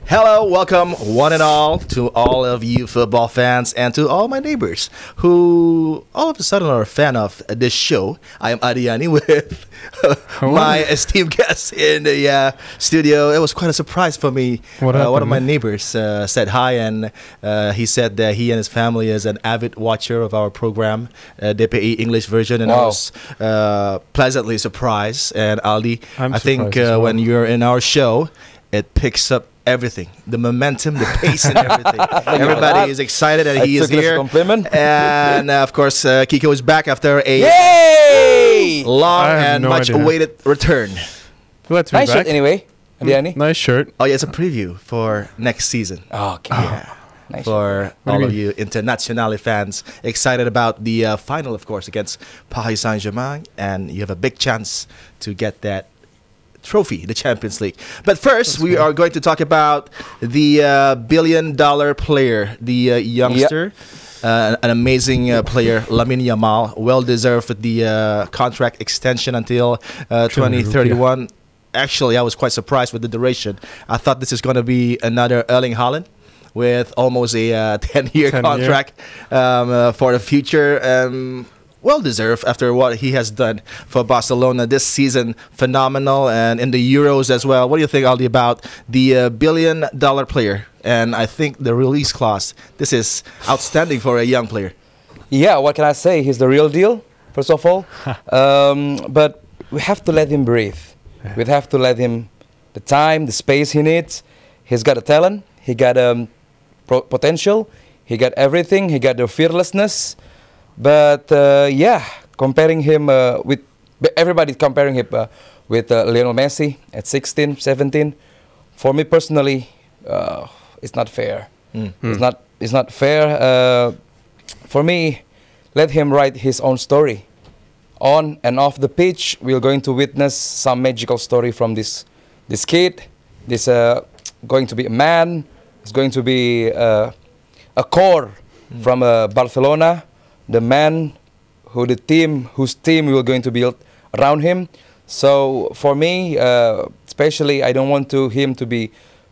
Hello, welcome one and all to all of you football fans and to all my neighbors who all of a sudden are a fan of this show. I am Adiani with my esteemed guest in the studio. It was quite a surprise for me. One of my neighbors said hi, and he said that he and his family is an avid watcher of our program, DPI English version, and I was pleasantly surprised. And Aldi, I think when you're in our show, it picks up everything, the momentum, the pace, and everything. Everybody is excited that he is here. And of course, Kiko is back after a long and much awaited return. Let's be nice back. shirt anyway. Nice shirt. Oh yeah, it's a preview for next season. Okay. Yeah. Nice For all of you Internazionale fans, excited about the final, of course, against Paris Saint-Germain, and you have a big chance to get that trophy, the Champions League. But first, we are going to talk about the billion-dollar player, the youngster, an amazing player, Lamine Yamal, well-deserved with the contract extension until 2031. Actually, I was quite surprised with the duration. I thought this is going to be another Erling Haaland with almost a 10-year contract for the future. Well-deserved after what he has done for Barcelona this season. Phenomenal, and in the Euros as well. What do you think, Aldi, about the billion-dollar player? And I think the release clause, this is outstanding for a young player. Yeah, what can I say? He's the real deal, first of all. But we have to let him breathe. We have to let him the time, the space he needs. He's got a talent. He got potential. He got everything. He got the fearlessness. But comparing him with everybody's comparing him with Lionel Messi at 16, 17. For me personally, it's not fair. It's not fair. For me, let him write his own story. On and off the pitch, we're going to witness some magical story from this kid. This going to be a man. It's going to be a core from Barcelona. The man whose team we are going to build around him. So for me, especially, I don't want him to be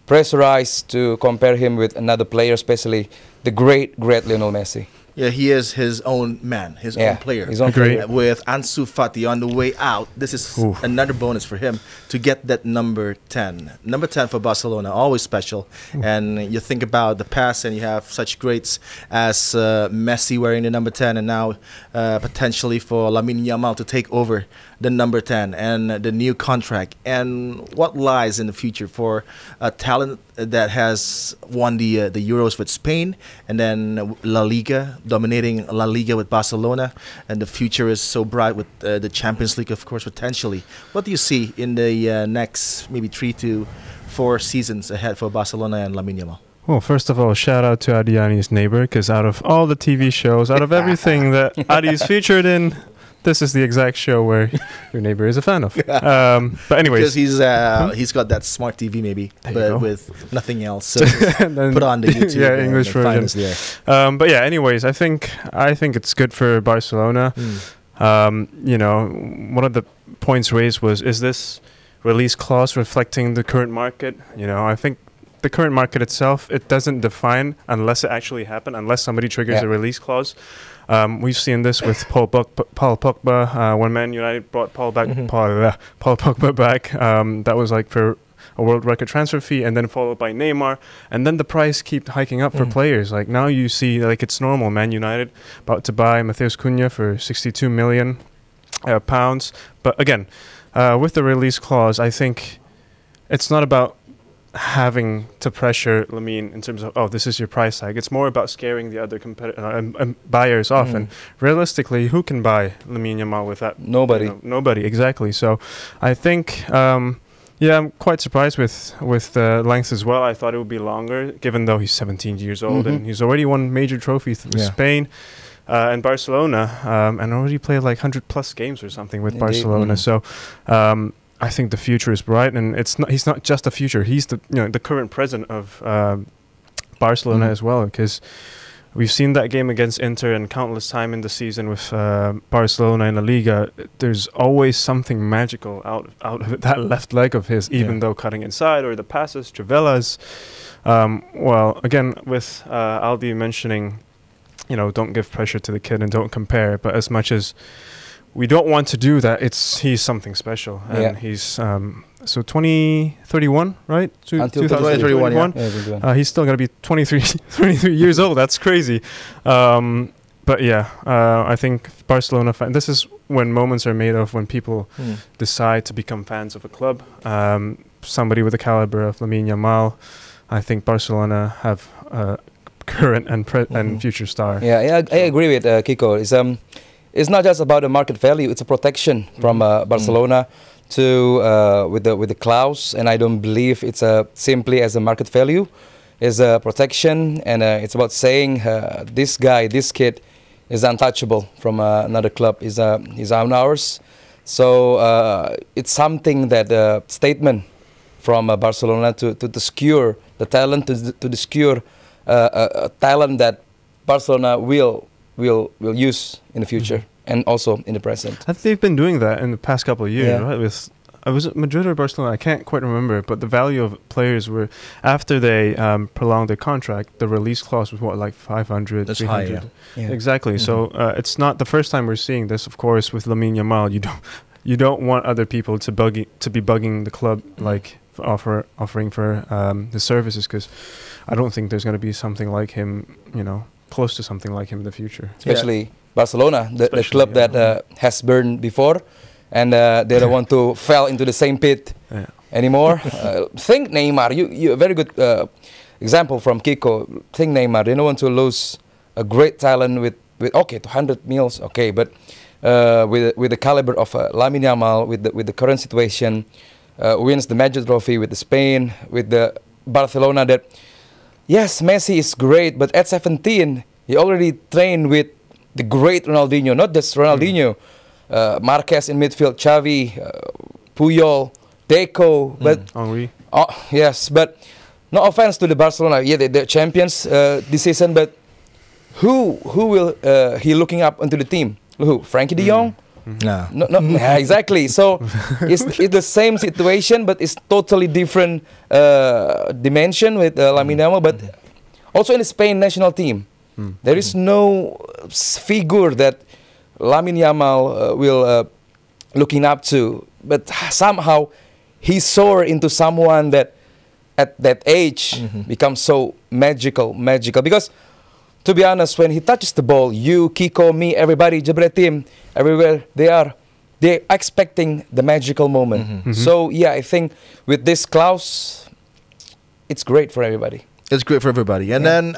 pressurized to compare him with another player, especially the great Lionel Messi. Yeah, he is his own man, his own player. His own player. With Ansu Fati on the way out, this is another bonus for him to get that number 10. Number 10 for Barcelona, always special. And you think about the past, and you have such greats as Messi wearing the number 10, and now potentially for Lamine Yamal to take over the number 10 and the new contract. And what lies in the future for a talent that has won the Euros with Spain, and then La Liga, dominating La Liga with Barcelona, and the future is so bright with the Champions League, of course, potentially. What do you see in the next maybe 3 to 4 seasons ahead for Barcelona and Lamine Yamal? Well, first of all, shout out to Adiani's neighbor, because out of all the TV shows, out of everything that Adi's featured in, this is the exact show where your neighbor is a fan of. But anyways, because he's got that smart TV maybe, but with nothing else. So put on the YouTube, English version. But yeah, anyways, I think it's good for Barcelona. You know, one of the points raised was, is this release clause reflecting the current market? You know, I think the current market itself, it doesn't define unless it actually happened, unless somebody triggers a release clause. We've seen this with Paul Pogba when Man United brought Paul Pogba back. That was like for a world record transfer fee, and then followed by Neymar, and then the price keep hiking up for players. Like now you see, like it's normal. Man United about to buy Matheus Cunha for 62 million pounds. But again, with the release clause, I think it's not about having to pressure Lamine in terms of, oh, this is your price tag. It's more about scaring the other buyers off. And realistically, who can buy Lamine Yamal with that? Nobody. Nobody, exactly. So I think, yeah, I'm quite surprised with the length as well. I thought it would be longer, given though he's 17 years old and he's already won major trophies with Spain and Barcelona, and already played like 100+ games or something with Barcelona. So I think the future is bright, and he's not just a future. He's the current president of Barcelona as well, because We've seen that game against Inter and countless time in the season with Barcelona in La Liga. There's always something magical out of that left leg of his, even though cutting inside or the passes, Trivella's. Well, again, with Aldi mentioning, you know, don't give pressure to the kid and don't compare. But as much as we don't want to do that, he's something special. And he's... So 2031, right? Until 2031, yeah. He's still going to be 23 years old. That's crazy. But yeah, I think Barcelona this is when moments are made of, when people decide to become fans of a club. Somebody with the caliber of Lamine Yamal, I think Barcelona have current and future star. Yeah, I agree with Kiko. It's not just about the market value; it's a protection from Barcelona. To with the clause, and I don't believe it's simply as a market value. It's a protection, and it's about saying this kid is untouchable from another club. Is on ours. So it's something that statement from Barcelona to secure the talent, to secure a talent that Barcelona will use in the future. And also in the present. I think they've been doing that in the past couple of years, right? Was it Madrid or Barcelona? I can't quite remember. But the value of players were, after they prolonged their contract, the release clause was what, like 500, That's 300? high, yeah. Exactly. So it's not the first time we're seeing this. Of course, with Lamine Yamal, you don't want other people to be bugging the club, like offering for the services, because I don't think there's going to be something like him, you know, close to something like him in the future. Especially Barcelona, the club that has burned before, and they don't want to fall into the same pit anymore. Think Neymar, you a very good example from Kiko. Think Neymar, they don't want to lose a great talent with 200 mils, okay, but with the caliber of Lamine Yamal, with the current situation, wins the major trophy with the Spain, with the Barcelona. That yes, Messi is great, but at 17 he already trained with the great Ronaldinho, not just Ronaldinho, Marquez in midfield, Xavi, Puyol, Deco, but Henry. Yes, but no offense to the Barcelona, they're champions this season, but who will he looking up into the team? Who? Frankie De Jong? No. Yeah, exactly. So it's the same situation, but it's totally different dimension with Lamine Yamal, but also in the Spain national team. There is no figure that Lamine Yamal will looking up to, but somehow he soared into someone that at that age becomes so magical. Because to be honest, when he touches the ball, you, Kiko, me, everybody, Jebre team, everywhere they're expecting the magical moment. So yeah, I think with this clause, it's great for everybody. It's great for everybody. And then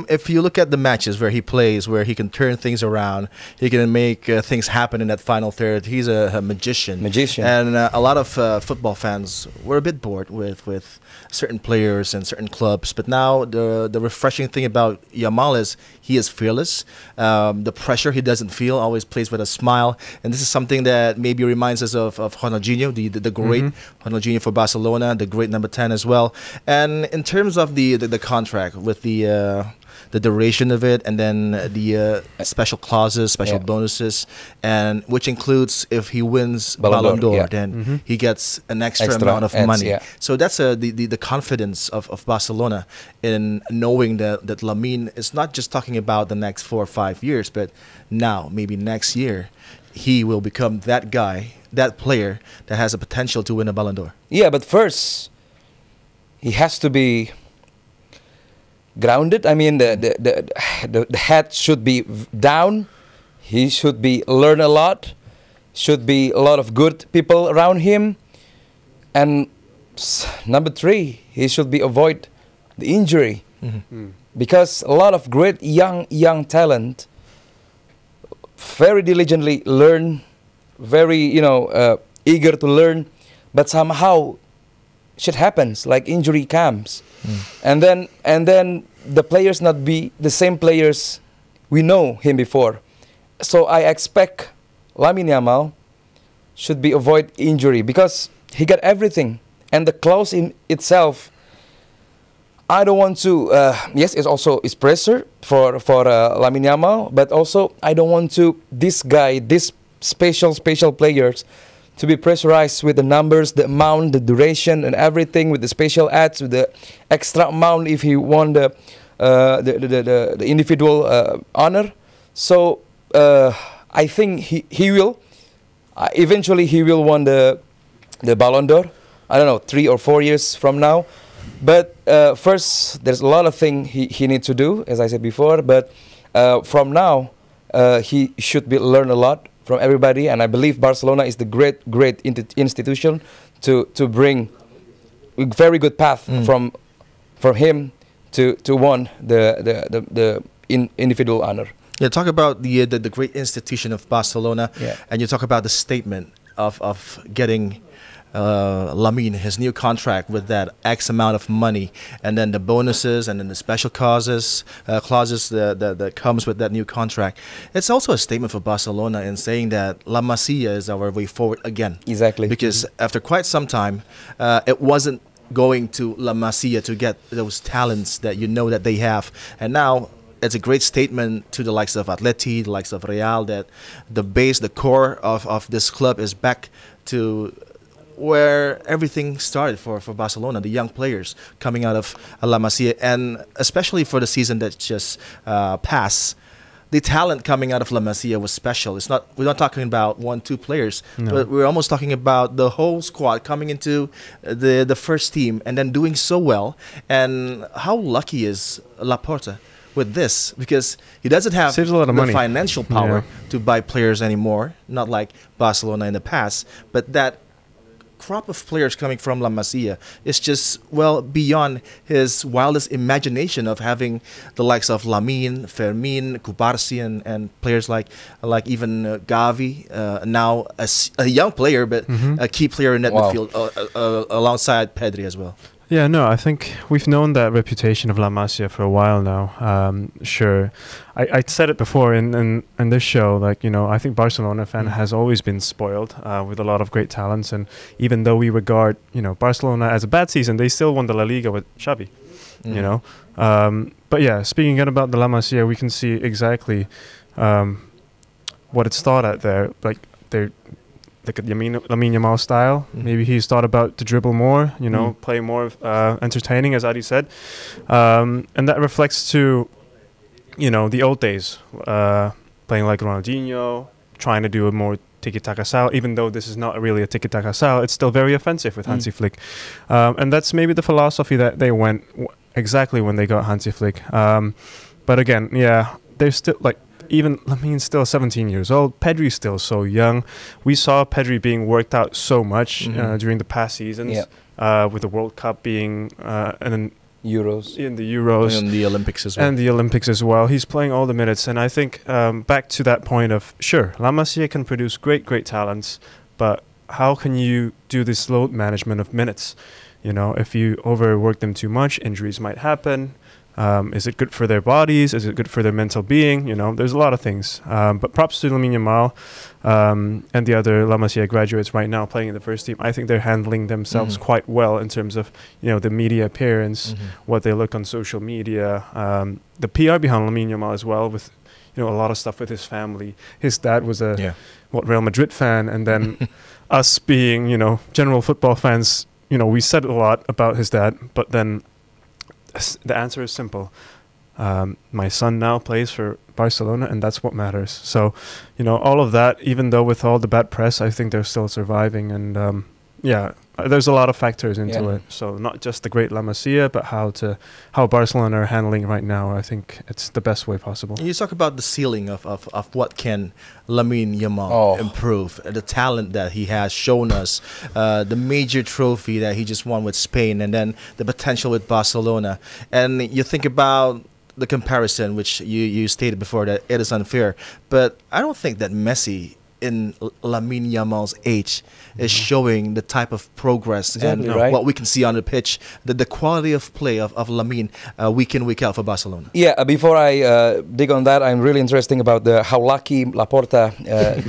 if you look at the matches where he plays, where he can turn things around, he can make things happen in that final third. He's a magician. And a lot of football fans were a bit bored with certain players and certain clubs. But now the refreshing thing about Yamal is he is fearless. The pressure he doesn't feel, always plays with a smile. And this is something that maybe reminds us of Ronaldinho, the great Ronaldinho for Barcelona, the great number 10 as well. And in terms of the contract with the duration of it, and then the special clauses, special bonuses, and which includes if he wins Ballon d'Or, then he gets an extra amount of money. So that's the confidence of Barcelona in knowing that Lamine is not just talking about the next 4 or 5 years, but now maybe next year he will become that guy, that player that has a potential to win a Ballon d'Or. Yeah, but first he has to be grounded. I mean, the head should be down. He should be learn a lot. Should be a lot of good people around him. And number 3, he should be avoid the injury, because a lot of great young talent very diligently learn, very eager to learn, but somehow shit happens, like injury comes. And then the players not be the same players we know him before. So I expect Lamine Yamal should be avoid injury, because he got everything, and the clause in itself I don't want to. Yes, it's pressure for Lamine Yamal, but also I don't want to this special players to be pressurized with the numbers, the amount, the duration, and everything, with the special ads, with the extra amount if he won the individual honor. So I think he will eventually he will win the Ballon d'Or. I don't know, 3 or 4 years from now. But first, there's a lot of things he needs to do, as I said before. But from now, he should learn a lot from everybody, and I believe Barcelona is the great institution to bring a very good path from him to win the individual honor. Yeah, talk about the great institution of Barcelona, and you talk about the statement of getting Lamine his new contract with that X amount of money, and then the bonuses, and then the special clauses that comes with that new contract. It's also a statement for Barcelona in saying that La Masia is our way forward again. Exactly. Because after quite some time, it wasn't going to La Masia to get those talents that you know that they have, and now it's a great statement to the likes of Atleti, the likes of Real, that the base, the core of this club is back to where everything started for Barcelona, the young players coming out of La Masia, and especially for the season that just passed, the talent coming out of La Masia was special. We're not talking about 1-2 players, but we're almost talking about the whole squad coming into the first team and then doing so well. And how lucky is Laporta with this, because he doesn't have saves a lot of money. Financial power to buy players anymore, not like Barcelona in the past, but that crop of players coming from La Masia is just well beyond his wildest imagination of having the likes of Lamine, Fermin, Cubarsí, and players like even Gavi, now a young player but a key player in that midfield alongside Pedri as well. Yeah, no, I think we've known that reputation of La Masia for a while now. Sure, I said it before in this show, like, you know, I think Barcelona fan has always been spoiled with a lot of great talents, and even though we regard, you know, Barcelona as a bad season, they still won the La Liga with Xavi, you know. But yeah, speaking again about the La Masia, we can see exactly what it's thought at there. Like, they're like a Lamine Yamal style. Maybe he's thought about to dribble more, you know, play more entertaining, as Adi said. And that reflects to, you know, the old days, playing like Ronaldinho, trying to do a more tiki-taka style. Even though this is not really a tiki-taka style, it's still very offensive with Hansi Flick. And that's maybe the philosophy that they went exactly when they got Hansi Flick. But again, yeah, they're still like, even Lamine's still 17 years old. Pedri's still so young. We saw Pedri being worked out so much during the past seasons, with the World Cup being and Euros. In the Euros. And the Olympics as well. And the Olympics as well. He's playing all the minutes. And I think back to that point of, sure, La Masia can produce great talents, but how can you do this load management of minutes? You know, if you overwork them too much, injuries might happen. Is it good for their bodies? Is it good for their mental being? You know, there's a lot of things. But props to Lamine Yamal and the other La Masia graduates right now playing in the first team. I think they're handling themselves quite well in terms of, you know, the media appearance, what they look on social media, the PR behind Lamine Yamal as well, with, you know, a lot of stuff with his family. His dad was a Real Madrid fan, and then us being, you know, general football fans, you know, we said a lot about his dad, but then the answer is simple. My son now plays for Barcelona, and that's what matters. So, you know, all of that, even though with all the bad press, I think they're still surviving. And there's a lot of factors into it. So not just the great La Masia, but how Barcelona are handling right now. I think it's the best way possible. You talk about the ceiling of what can Lamine Yamal improve, the talent that he has shown us, the major trophy that he just won with Spain, and then the potential with Barcelona. And you think about the comparison, which you stated before, that it is unfair. But I don't think that Messi in Lamine Yamal's age is showing the type of progress and what we can see on the pitch, the quality of play of Lamine week in, week out for Barcelona. Yeah, before I dig on that, I'm really interested about how lucky Laporta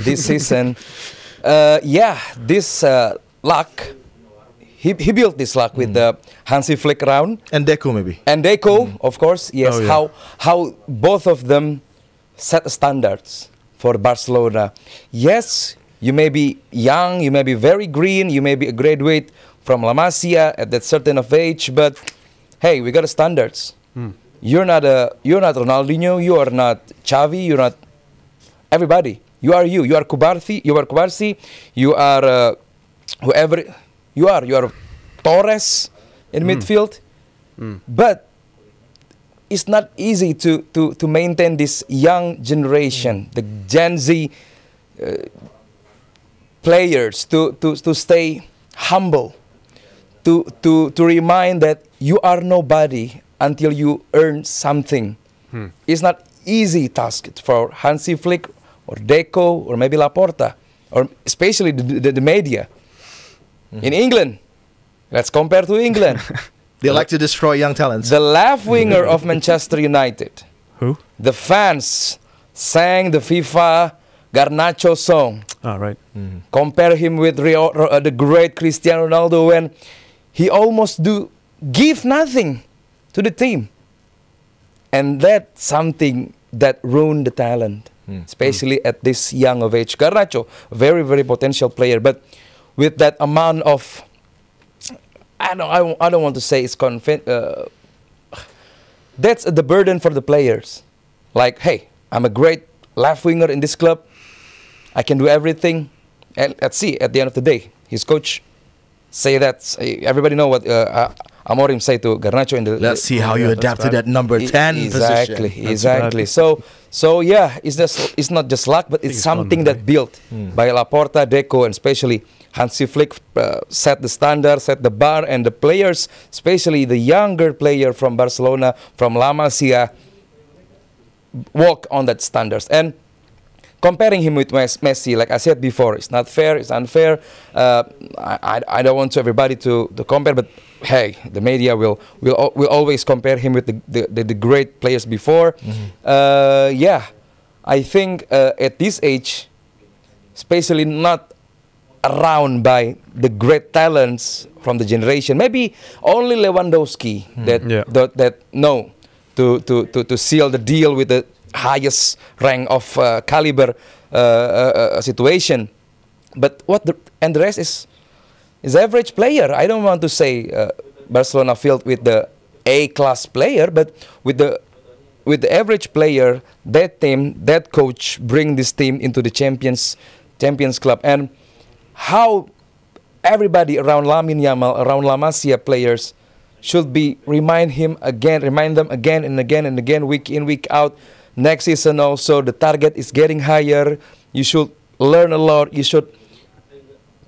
this season. This luck, he built this luck with the Hansi Flick round. And Deco maybe. And Deco, of course, yes. Oh, yeah. How both of them set standards for Barcelona. Yes, you may be young, you may be very green, you may be a graduate from La Masia at that certain of age, but hey, we got standards. You're not Ronaldinho, you are not Xavi, you're not everybody. You are you. You are Kubarsi. You are Kubarsi. You are whoever you are. You are Torres in midfield. But it's not easy to maintain this young generation, the Gen Z players, to stay humble, to remind that you are nobody until you earn something. It's not easy task for Hansi Flick or Deco or maybe Laporta, or especially the media. In England, let's compare to England. They like to destroy young talents. The left winger of Manchester United. Who? The fans sang the FIFA Garnacho song. Oh, right. Compare him with the great Cristiano Ronaldo when he almost give nothing to the team. And that's something that ruined the talent, especially at this young of age. Garnacho, very, very potential player, but with that amount of, I don't want to say it's that's the burden for the players. Like, hey, I'm a great left winger in this club. I can do everything. And let's see, at the end of the day, his coach say that. Everybody know what Amorim say to Garnacho in the. Let's see how you adapt to that number 10 exactly, position. Exactly. So yeah, it's not just luck, but it's something that built by Laporta, Deco, and especially Hansi Flick set the standard, set the bar, and the players, especially the younger player from Barcelona, from La Masia, walk on that standards. And comparing him with Messi, like I said before, it's not fair, it's unfair. I don't want everybody to compare, but hey, the media will always compare him with the great players before. Yeah, I think at this age, especially not around by the great talents from the generation, maybe only Lewandowski that know to seal the deal with the highest rank of caliber situation. But the rest is average player. I don't want to say Barcelona filled with the A-class player, but with the average player, that team, that coach bring this team into the Champions Club. And how everybody around Lamine Yamal, around La Masia players should be remind them again and again, week in, week out. Next season also, the target is getting higher. You should learn a lot. You should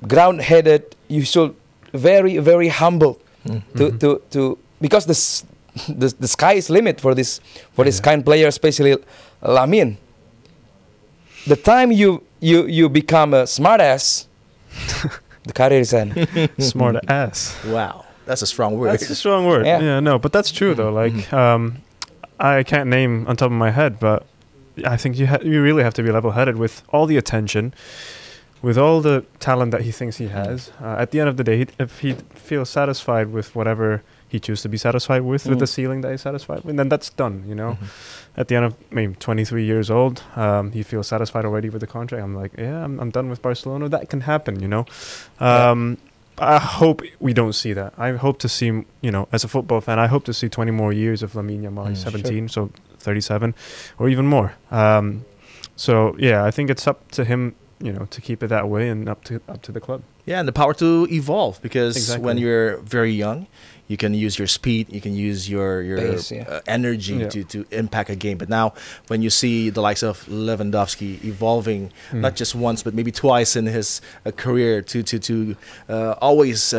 ground-headed. You should very, very humble to because the sky is limit for this kind of player, especially Lamine. The time you become a smart ass, the career is end. Smart ass. Wow, that's a strong word. That's a strong word. Yeah, no, but that's true though. Like, I can't name on top of my head, but I think you really have to be level-headed with all the attention, with all the talent that he thinks he has. At the end of the day, if he feels satisfied with whatever he chooses to be satisfied with the ceiling that he's satisfied with, then that's done, you know. At the end of maybe 23 years old, he feels satisfied already with the contract. I'm like, yeah, I'm done with Barcelona. That can happen, you know. I hope we don't see that. I hope to see, you know, as a football fan, I hope to see 20 more years of Lamine Yamal. He's 17, so 37, or even more. So yeah, I think it's up to him, you know, to keep it that way, and up to the club. Yeah, and the power to evolve, because when you're very young, you can use your speed, you can use your Base, energy to impact a game. But now, when you see the likes of Lewandowski evolving, not just once but maybe twice in his career, to always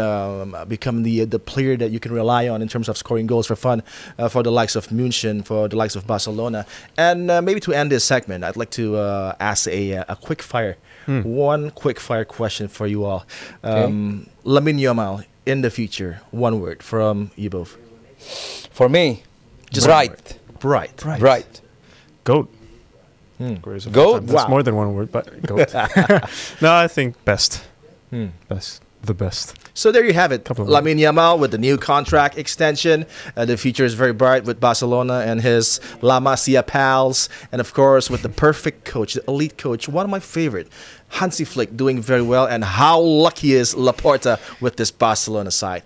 become the player that you can rely on in terms of scoring goals for fun, for the likes of München, for the likes of Barcelona. And maybe to end this segment, I'd like to ask a quick fire. One quick fire question for you all. Lamine Yamal in the future, one word from you both. For me, just bright. Goat. Goat. That's more than one word, but goat. No, I think best. Best. the best. So there you have it. Couple of Lamine Yamal with the new contract extension. The future is very bright with Barcelona and his La Masia pals. And of course, with the perfect coach, the elite coach, one of my favorite, Hansi Flick, doing very well. And how lucky is Laporta with this Barcelona side.